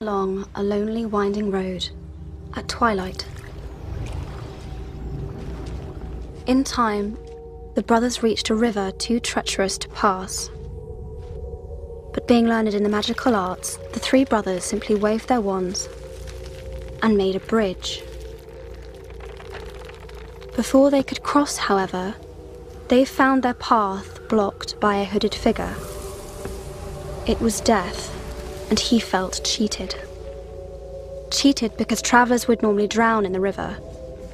along a lonely winding road at twilight. In time, the brothers reached a river too treacherous to pass. But being learned in the magical arts, the three brothers simply waved their wands and made a bridge. Before they could cross, however, they found their path blocked by a hooded figure. It was Death, and he felt cheated. Cheated because travelers would normally drown in the river,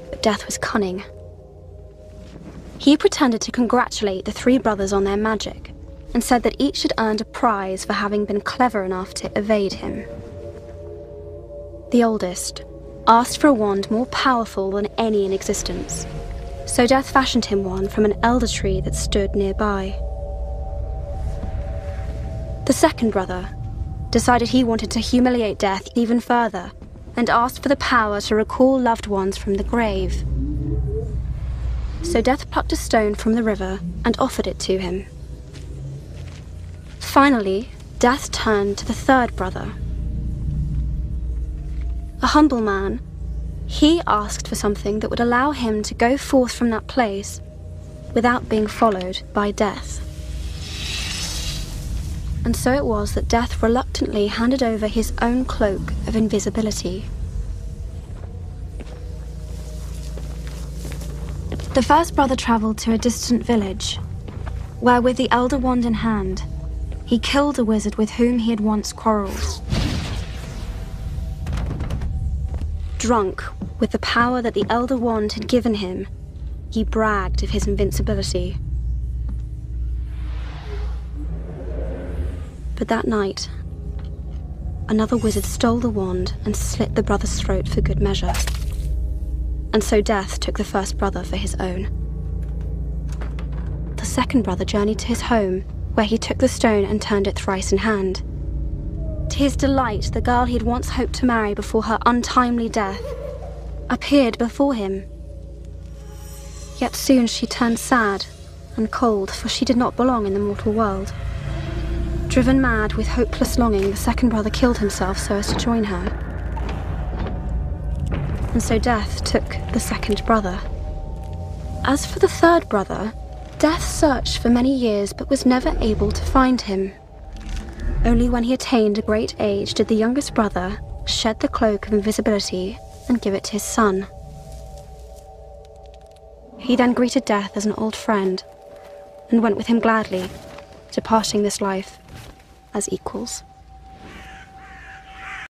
but Death was cunning. He pretended to congratulate the three brothers on their magic, and said that each had earned a prize for having been clever enough to evade him. The oldest asked for a wand more powerful than any in existence, so Death fashioned him one from an elder tree that stood nearby. The second brother decided he wanted to humiliate Death even further, and asked for the power to recall loved ones from the grave. So Death plucked a stone from the river and offered it to him. Finally, Death turned to the third brother. A humble man, he asked for something that would allow him to go forth from that place without being followed by Death. And so it was that Death reluctantly handed over his own cloak of invisibility. The first brother travelled to a distant village, where with the elder wand in hand, he killed a wizard with whom he had once quarrelled. Drunk with the power that the elder wand had given him, he bragged of his invincibility. But that night, another wizard stole the wand and slit the brother's throat for good measure. And so Death took the first brother for his own. The second brother journeyed to his home, where he took the stone and turned it thrice in hand. To his delight, the girl he had once hoped to marry before her untimely death appeared before him. Yet soon she turned sad and cold, for she did not belong in the mortal world. Driven mad with hopeless longing, the second brother killed himself so as to join her. And so Death took the second brother. As for the third brother, Death searched for many years but was never able to find him. Only when he attained a great age did the youngest brother shed the cloak of invisibility and give it to his son. He then greeted Death as an old friend and went with him gladly, departing this life as equals.